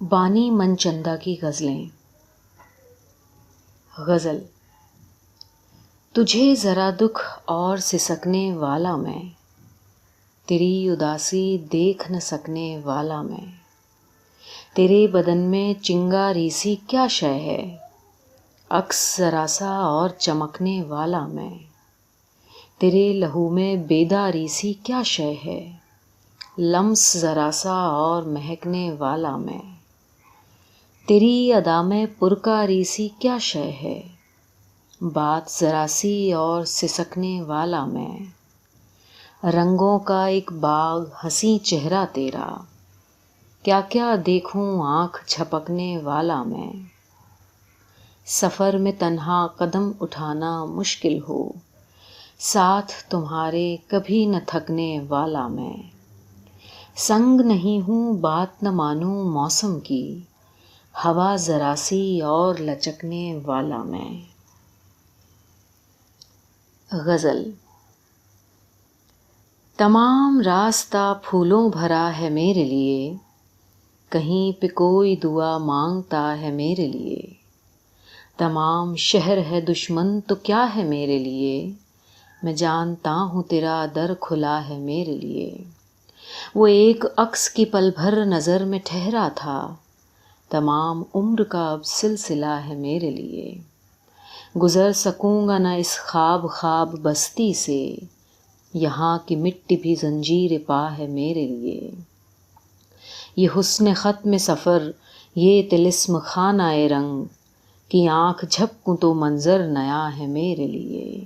بانی من چندہ کی غزلیں۔ غزل۔ تجھے ذرا دکھ اور سسکنے والا میں، تیری اداسی دیکھ نہ سکنے والا میں، تیرے بدن میں چنگاری سی کیا شے ہے، عکس ذرا سا اور چمکنے والا میں، تیرے لہو میں بیداری سی کیا شے ہے، لمس ذرا سا اور مہکنے والا میں، تیری ادا میں پرکاری سی کیا شے ہے، بات ذرا سی اور سسکنے والا میں، رنگوں کا ایک باغ ہنسی چہرہ تیرا، کیا کیا دیکھوں آنکھ جھپکنے والا میں، سفر میں تنہا قدم اٹھانا مشکل ہو، ساتھ تمہارے کبھی نہ تھکنے والا میں، سنگ نہیں ہوں بات نہ مانوں موسم کی، ہوا ذرا سی اور لچکنے والا میں۔ غزل۔ تمام راستہ پھولوں بھرا ہے میرے لیے، کہیں پہ کوئی دعا مانگتا ہے میرے لیے، تمام شہر ہے دشمن تو کیا ہے میرے لیے، میں جانتا ہوں تیرا در کھلا ہے میرے لیے، وہ ایک عکس کی پل بھر نظر میں ٹھہرا تھا، تمام عمر کا اب سلسلہ ہے میرے لیے، گزر سکوں گا نہ اس خواب بستی سے، یہاں کی مٹی بھی زنجیر پا ہے میرے لیے، یہ حسن ختم سفر، یہ طلسم خانہ رنگ، کی آنکھ جھپکوں تو منظر نیا ہے میرے لیے،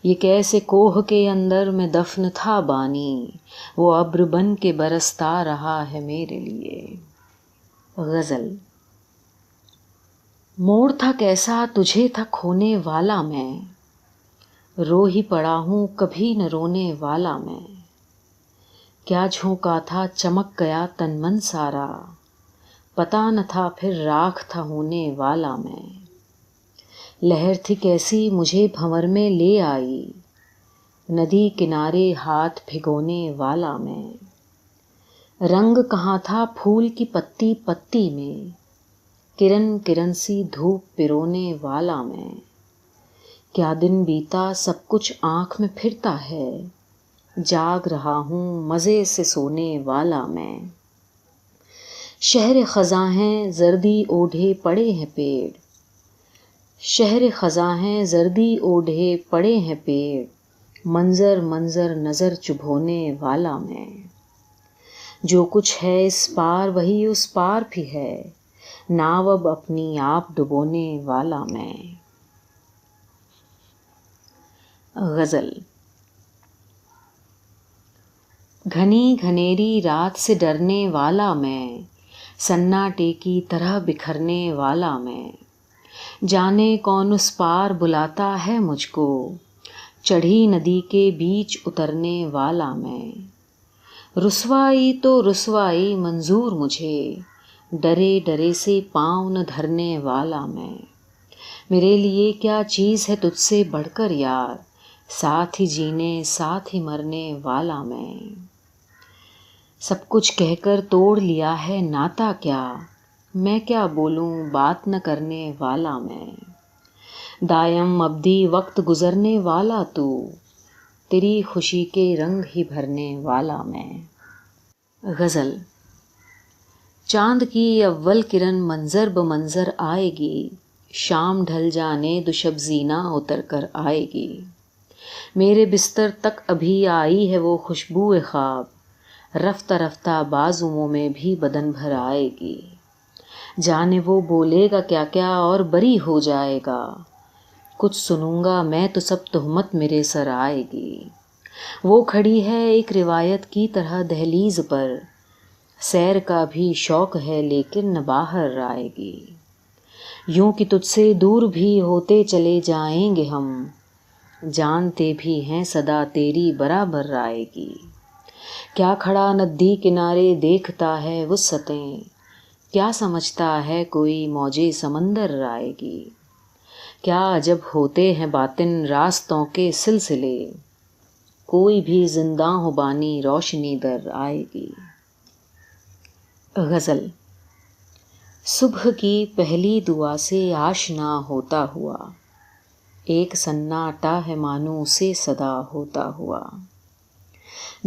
یہ کیسے کوہ کے اندر میں دفن تھا بانی، وہ ابر بن کے برستا رہا ہے میرے لیے۔ غزل۔ موڑ تھا کیسا تجھے تھا کھونے والا میں، رو ہی پڑا ہوں کبھی نہ رونے والا میں، کیا جھونکا تھا چمک گیا تن من سارا، پتہ نہ تھا پھر راکھ تھا ہونے والا میں، لہر تھی کیسی مجھے بھنور میں لے آئی، ندی کنارے ہاتھ بھگونے والا میں، رنگ کہاں تھا پھول کی پتی پتی میں، کرن کرن سی دھوپ پرونے والا میں، کیا دن بیتا سب کچھ آنکھ میں پھرتا ہے، جاگ رہا ہوں مزے سے سونے والا میں، شہر خزاں ہیں زردی اوڑھے پڑے ہیں پیڑ، شہر خزاں ہیں زردی اوڑھے پڑے ہیں پیڑ، منظر منظر نظر چبھونے والا میں، جو کچھ ہے اس پار وہی اس پار بھی ہے، ناو اب اپنی آپ ڈبونے والا میں۔ غزل۔ گھنی گھنیری رات سے ڈرنے والا میں، سناٹے کی طرح بکھرنے والا میں، جانے کون اس پار بلاتا ہے مجھ کو، چڑھی ندی کے بیچ اترنے والا میں، رسوائی تو رسوائی منظور مجھے، ڈرے ڈرے سے پاؤں نہ دھرنے والا میں، میرے لیے کیا چیز ہے تجھ سے بڑھ کر یار، ساتھ ہی جینے ساتھ ہی مرنے والا میں، سب کچھ کہہ کر توڑ لیا ہے ناتا کیا، میں کیا بولوں بات نہ کرنے والا میں، دائم ابدی وقت گزرنے والا تو، تیری خوشی کے رنگ ہی بھرنے والا میں۔ غزل۔ چاند کی اول کرن منظر بمنظر آئے گی، شام ڈھل جانے دوشب زینہ اتر کر آئے گی، میرے بستر تک ابھی آئی ہے وہ خوشبو خواب، رفتہ رفتہ بازوؤں میں بھی بدن بھر آئے گی، جانے وہ بولے گا کیا کیا اور بری ہو جائے گا، کچھ سنوں گا میں تو سب تہمت میرے سر آئے گی، وہ کھڑی ہے ایک روایت کی طرح دہلیز پر، سیر کا بھی شوق ہے لیکن نہ باہر آئے گی، یوں کہ تجھ سے دور بھی ہوتے چلے جائیں گے ہم، جانتے بھی ہیں صدا تیری برابر آئے گی، کیا کھڑا ندی کنارے دیکھتا ہے وسعتیں، کیا سمجھتا ہے کوئی موجے سمندر آئے گی، کیا عجب ہوتے ہیں باطن راستوں کے سلسلے، کوئی بھی زندہ ہو بانی روشنی در آئے گی۔ غزل۔ صبح کی پہلی دعا سے آشنا ہوتا ہوا، ایک سناٹا ہے مانو اسے صدا ہوتا ہوا۔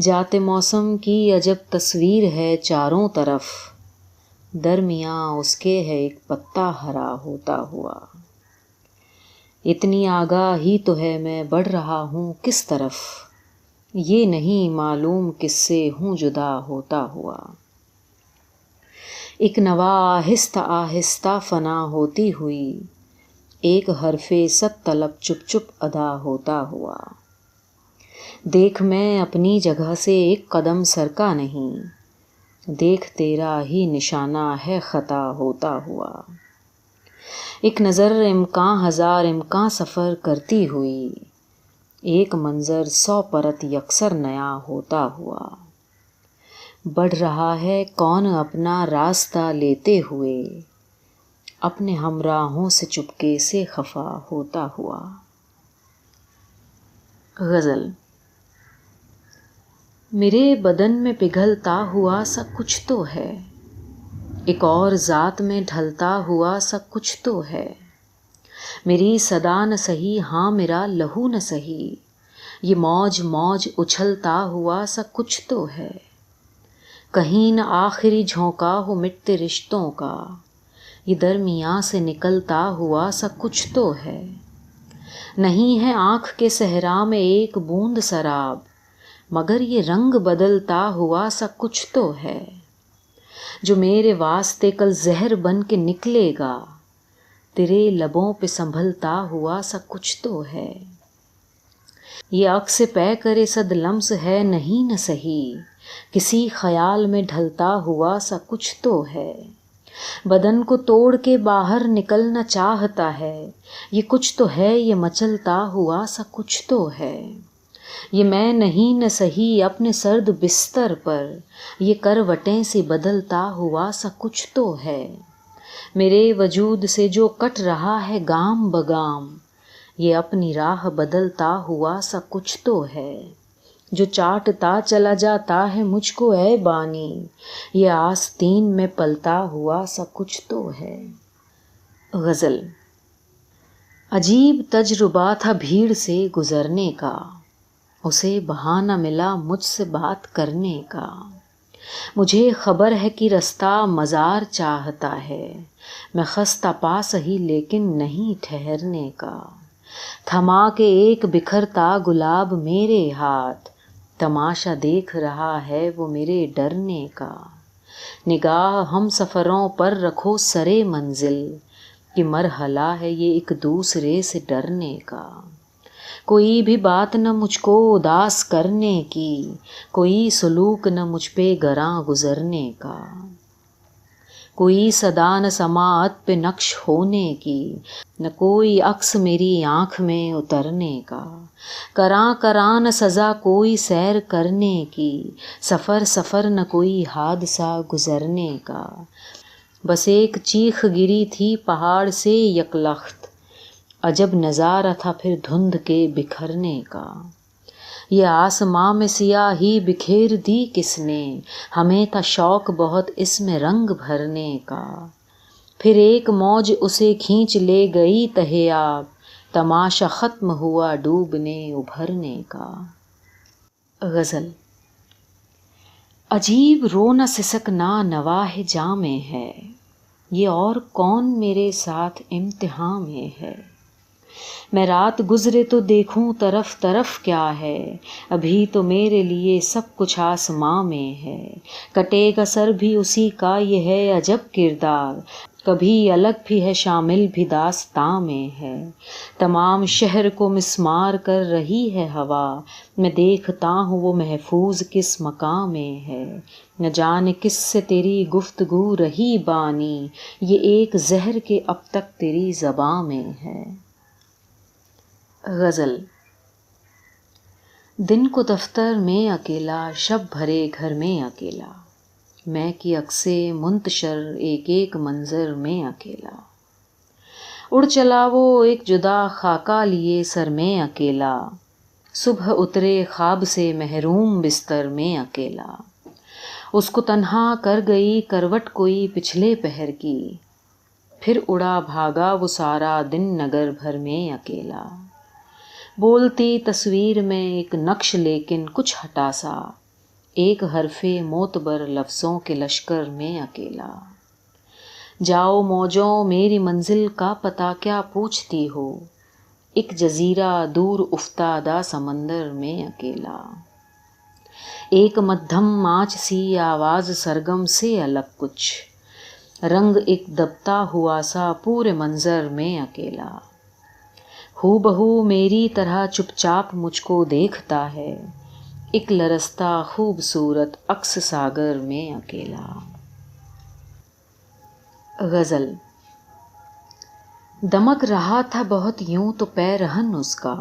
جاتے موسم کی عجب تصویر ہے چاروں طرف، درمیاں اس کے ہے ایک پتا ہرا ہوتا ہوا۔ اتنی آگاہی تو ہے میں بڑھ رہا ہوں کس طرف، یہ نہیں معلوم کس سے ہوں جدا ہوتا ہوا۔ ایک نوا آہستہ آہستہ فنا ہوتی ہوئی، ایک حرف ست طلب چپ چپ ادا ہوتا ہوا۔ دیکھ میں اپنی جگہ سے ایک قدم سرکا نہیں، دیکھ تیرا ہی نشانہ ہے خطا ہوتا ہوا۔ ایک نظر امکان ہزار امکان سفر کرتی ہوئی، ایک منظر 100 پرت یکسر نیا ہوتا ہوا۔ بڑھ رہا ہے کون اپنا راستہ لیتے ہوئے، اپنے ہمراہوں سے چپکے سے خفا ہوتا ہوا۔ غزل۔ میرے بدن میں پگھلتا ہوا سا کچھ تو ہے، ایک اور ذات میں ڈھلتا ہوا سا کچھ تو ہے۔ میری صدا نہ سہی، ہاں میرا لہو نہ سہی، یہ موج موج اچھلتا ہوا سا کچھ تو ہے۔ کہیں نہ آخری جھونکا ہو مٹتے رشتوں کا، یہ درمیاں سے نکلتا ہوا سا کچھ تو ہے۔ نہیں ہے آنکھ کے صحرا میں ایک بوند سراب، مگر یہ رنگ بدلتا ہوا سا کچھ تو ہے۔ جو میرے واسطے کل زہر بن کے نکلے گا، تیرے لبوں پہ سنبھلتا ہوا سا کچھ تو ہے۔ یہ عکس پے کرے صد لمس ہے نہیں نہ سہی، کسی خیال میں ڈھلتا ہوا سا کچھ تو ہے۔ بدن کو توڑ کے باہر نکلنا چاہتا ہے، یہ کچھ تو ہے، یہ مچلتا ہوا سا کچھ تو ہے۔ یہ میں نہیں نہ سہی اپنے سرد بستر پر، یہ کروٹیں سی بدلتا ہوا سا کچھ تو ہے۔ میرے وجود سے جو کٹ رہا ہے گام بگام، یہ اپنی راہ بدلتا ہوا سا کچھ تو ہے۔ جو چاٹتا چلا جاتا ہے مجھ کو اے بانی، یہ آستین میں پلتا ہوا سا کچھ تو ہے۔ غزل۔ عجیب تجربہ تھا بھیڑ سے گزرنے کا، اسے بہانہ ملا مجھ سے بات کرنے کا۔ مجھے خبر ہے کہ رستہ مزار چاہتا ہے، میں خستہ پا سہی لیکن نہیں ٹھہرنے کا۔ تھما کے ایک بکھرتا گلاب میرے ہاتھ، تماشا دیکھ رہا ہے وہ میرے ڈرنے کا۔ نگاہ ہم سفروں پر رکھو سرے منزل، کہ مرحلہ ہے یہ ایک دوسرے سے ڈرنے کا۔ کوئی بھی بات نہ مجھ کو اداس کرنے کی، کوئی سلوک نہ مجھ پہ گراں گزرنے کا۔ کوئی صدا نہ سماعت پہ نقش ہونے کی، نہ کوئی عکس میری آنکھ میں اترنے کا۔ کراں کراں نہ سزا کوئی سیر کرنے کی، سفر سفر نہ کوئی حادثہ گزرنے کا۔ بس ایک چیخ گری تھی پہاڑ سے یکلخت، عجب نظارہ تھا پھر دھند کے بکھرنے کا۔ یہ آسماں میں سیاہی بکھیر دی کس نے، ہمیں تھا شوق بہت اس میں رنگ بھرنے کا۔ پھر ایک موج اسے کھینچ لے گئی تہہ آب، تماشا ختم ہوا ڈوبنے ابھرنے کا۔ غزل۔ عجیب رونا سسکنا نواح جاں میں ہے، یہ اور کون میرے ساتھ امتحاں میں ہے۔ میں رات گزرے تو دیکھوں طرف طرف کیا ہے، ابھی تو میرے لیے سب کچھ آسماں میں ہے۔ کٹے گا سر بھی اسی کا یہ ہے عجب کردار، کبھی الگ بھی ہے شامل بھی داستاں میں ہے۔ تمام شہر کو مسمار کر رہی ہے ہوا، میں دیکھتا ہوں وہ محفوظ کس مقام میں ہے۔ نہ جانے کس سے تیری گفتگو رہی بانی، یہ ایک زہر کے اب تک تیری زباں میں ہے۔ غزل۔ دن کو دفتر میں اکیلا، شب بھرے گھر میں اکیلا، میں کی عکسے منتشر ایک ایک منظر میں اکیلا۔ اڑ چلا وہ ایک جدا خاکہ لیے سر میں اکیلا، صبح اترے خواب سے محروم بستر میں اکیلا۔ اس کو تنہا کر گئی کروٹ کوئی پچھلے پہر کی، پھر اڑا بھاگا وہ سارا دن نگر بھر میں اکیلا. بولتی تصویر میں ایک نقش لیکن کچھ ہٹا سا، ایک حرف معتبر لفظوں کے لشکر میں اکیلا. جاؤ موجوں میری منزل کا پتہ کیا پوچھتی ہو، ایک جزیرہ دور افتادہ سمندر میں اکیلا. ایک مدھم ماچ سی آواز سرگم سے الگ کچھ، رنگ ایک دبتا ہوا سا پورے منظر میں اکیلا. ہو بہو میری طرح چپ چاپ مجھ کو دیکھتا ہے، ایک لرزتا خوبصورت عکس ساگر میں اکیلا. غزل. دمک رہا تھا بہت یوں تو پے رہن اس کا،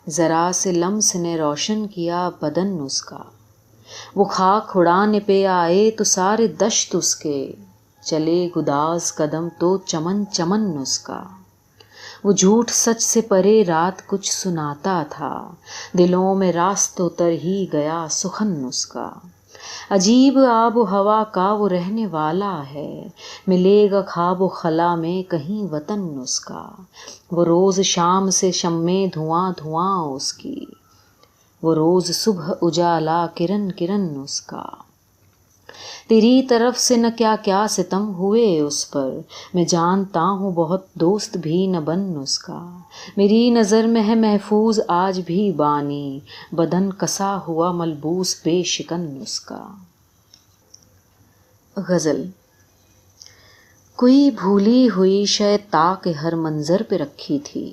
ذرا سے لمس نے روشن کیا بدن اس کا. وہ خاک اڑانے پہ آئے تو سارے دشت اس کے، چلے گداز قدم تو چمن چمن اس کا. وہ جھوٹ سچ سے پرے رات کچھ سناتا تھا، دلوں میں راست اتر ہی گیا سخن اس کا. عجیب آب و ہوا کا وہ رہنے والا ہے، ملے گا خواب و خلا میں کہیں وطن اس کا. وہ روز شام سے شمع دھواں دھواں اس کی، وہ روز صبح اجالا کرن کرن اس کا. تیری طرف سے نہ کیا کیا ستم ہوئے اس پر، میں جانتا ہوں بہت دوست بھی نہ بن اس کا. میری نظر میں ہے محفوظ آج بھی بانی، بدن کسا ہوا ملبوس بے شکن اس کا. غزل. کوئی بھولی ہوئی شے طاق ہر منظر پہ رکھی تھی،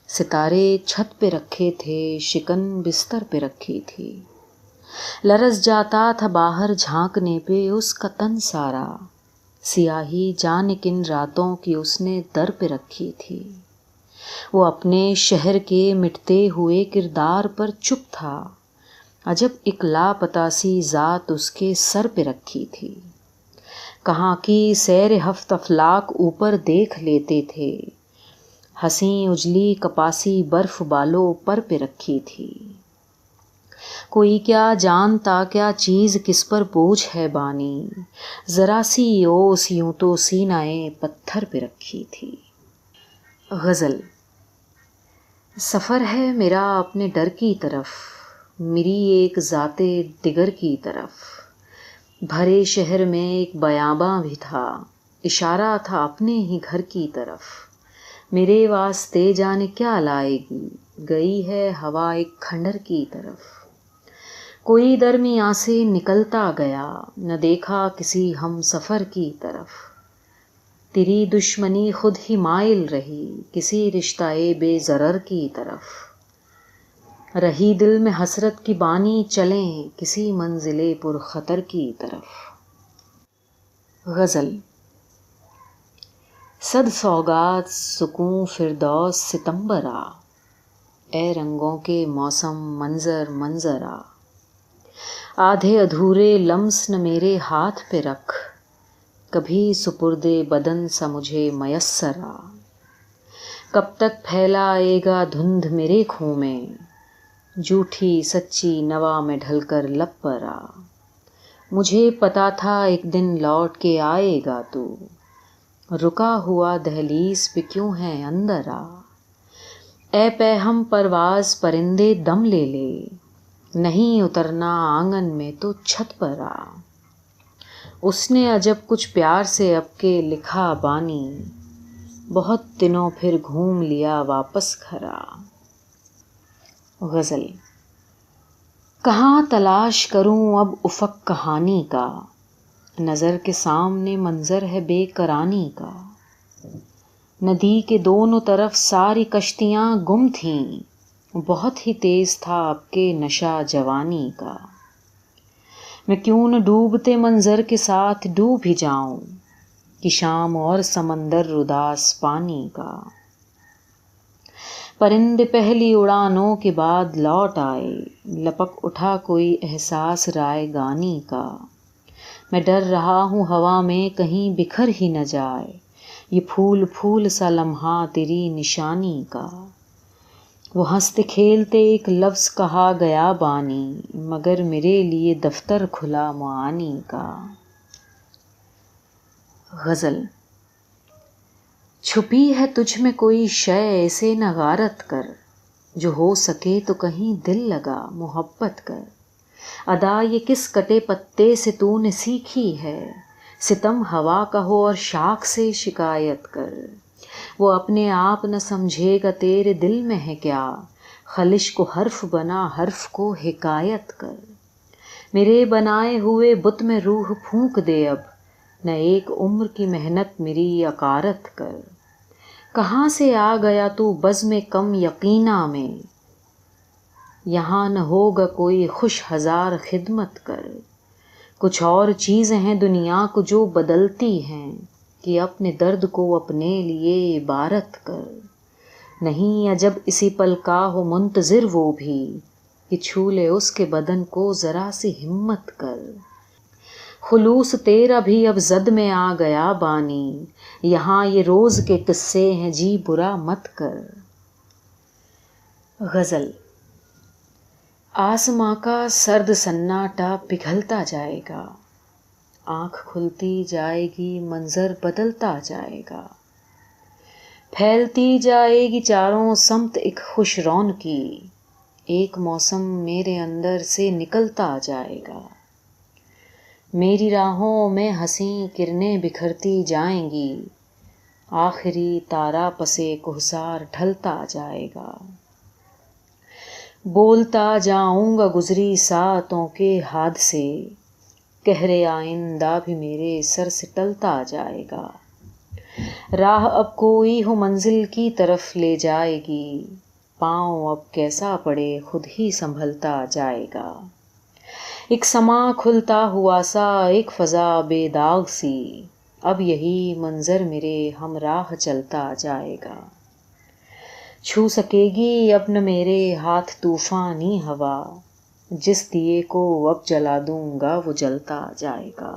ستارے چھت پہ رکھے تھے شکن بستر پہ رکھی تھی. لرز جاتا تھا باہر جھانکنے پہ اس کا تن سارا، سیاہی جانے کن راتوں کی اس نے در پہ رکھی تھی. وہ اپنے شہر کے مٹتے ہوئے کردار پر چپ تھا، عجب ایک لاپتہ سی ذات اس کے سر پہ رکھی تھی. کہاں کی سیر ہفت افلاک اوپر دیکھ لیتے تھے، حسیں اجلی کپاسی برف بالوں پر پہ رکھی تھی. کوئی کیا جانتا کیا چیز کس پر بوجھ ہے بانی، ذرا سی اوس یوں تو سینائے پتھر پہ رکھی تھی. غزل. سفر ہے میرا اپنے ڈر کی طرف، میری ایک ذات دگر کی طرف. بھرے شہر میں ایک بیاباں بھی تھا، اشارہ تھا اپنے ہی گھر کی طرف. میرے واسطے جانے کیا لائے گی، گئی ہے ہوا ایک کھنڈر کی طرف. کوئی درمیاں سے نکلتا گیا، نہ دیکھا کسی ہم سفر کی طرف. تیری دشمنی خود ہی مائل رہی کسی رشتہ بے ضرر کی طرف. رہی دل میں حسرت کی بانی چلیں کسی منزل پر خطر کی طرف. غزل. صد سوگات سکوں فردوس ستمبر آ، اے رنگوں کے موسم منظر منظر آ. آدھے ادھورے لمس نہ میرے ہاتھ پہ رکھ، کبھی سپرد بدن سا مجھے میسر آ. کب تک پھیلائے گا دھند میرے خوں میں، جھوٹی سچی نوا میں ڈھل کر لب پر آ. مجھے پتا تھا ایک دن لوٹ کے آئے گا تو، رکا ہوا دہلیز پہ کیوں ہے اندر آ. اے پیہم پرواز پرندے دم لے لے، نہیں اترنا آنگن میں تو چھت پر آ. اس نے عجب کچھ پیار سے اب کے لکھا بانی، بہت دنوں پھر گھوم لیا واپس گھر آ. غزل. کہاں تلاش کروں اب افق کہانی کا، نظر کے سامنے منظر ہے بے کرانی کا. ندی کے دونوں طرف ساری کشتیاں گم تھیں، بہت ہی تیز تھا اب کے نشہ جوانی کا. میں کیوں نہ ڈوبتے منظر کے ساتھ ڈوب ہی جاؤں، کہ شام اور سمندر اداس پانی کا. پرندے پہلی اڑانوں کے بعد لوٹ آئے، لپک اٹھا کوئی احساس رائے گانی کا. میں ڈر رہا ہوں ہوا میں کہیں بکھر ہی نہ جائے، یہ پھول پھول سا لمحہ تیری نشانی کا. وہ ہنستے کھیلتے ایک لفظ کہا گیا بانی، مگر میرے لیے دفتر کھلا معانی کا. غزل. چھپی ہے تجھ میں کوئی شے ایسے نہ غارت کر، جو ہو سکے تو کہیں دل لگا محبت کر۔ ادا یہ کس کٹے پتے سے تو نے سیکھی ہے، ستم ہوا کا ہو اور شاخ سے شکایت کر۔ وہ اپنے آپ نہ سمجھے گا تیرے دل میں ہے کیا، خلش کو حرف بنا حرف کو حکایت کر۔ میرے بنائے ہوئے بت میں روح پھونک دے اب، نہ ایک عمر کی محنت میری اکارت کر۔ کہاں سے آ گیا تو بزم کم یقینا میں، یہاں نہ ہوگا کوئی خوش ہزار خدمت کر۔ کچھ اور چیزیں ہیں دنیا کو جو بدلتی ہیں، کہ اپنے درد کو اپنے لیے عبارت کر۔ نہیں عجب اسی پل کا ہو منتظر وہ بھی، کہ چھو لے اس کے بدن کو ذرا سی ہمت کر۔ خلوص تیرا بھی اب زد میں آ گیا بانی، یہاں یہ روز کے قصے ہیں جی برا مت کر۔ غزل۔ آسماں کا سرد سناٹا پگھلتا جائے گا، آنکھ کھلتی جائے گی منظر بدلتا جائے گا، پھیلتی جائے گی چاروں سمت ایک خوش رونقی، ایک موسم میرے اندر سے نکلتا جائے گا۔ میری راہوں میں حسین کرنیں بکھرتی جائیں گی، آخری تارا پسے کوہسار ڈھلتا جائے گا۔ بولتا جاؤں گا گزری ساعتوں کے حادثے، قہر آئندہ بھی میرے سر سے ٹلتا جائے گا۔ راہ اب کوئی ہو منزل کی طرف لے جائے گی، پاؤں اب کیسا پڑے خود ہی سنبھلتا جائے گا۔ ایک سماں کھلتا ہوا سا ایک فضا بے داغ سی، اب یہی منظر میرے ہمراہ چلتا جائے گا۔ چھو سکے گی اب نہ میرے ہاتھ طوفانی ہوا، جس دیے کو اب جلا دوں گا وہ جلتا جائے گا۔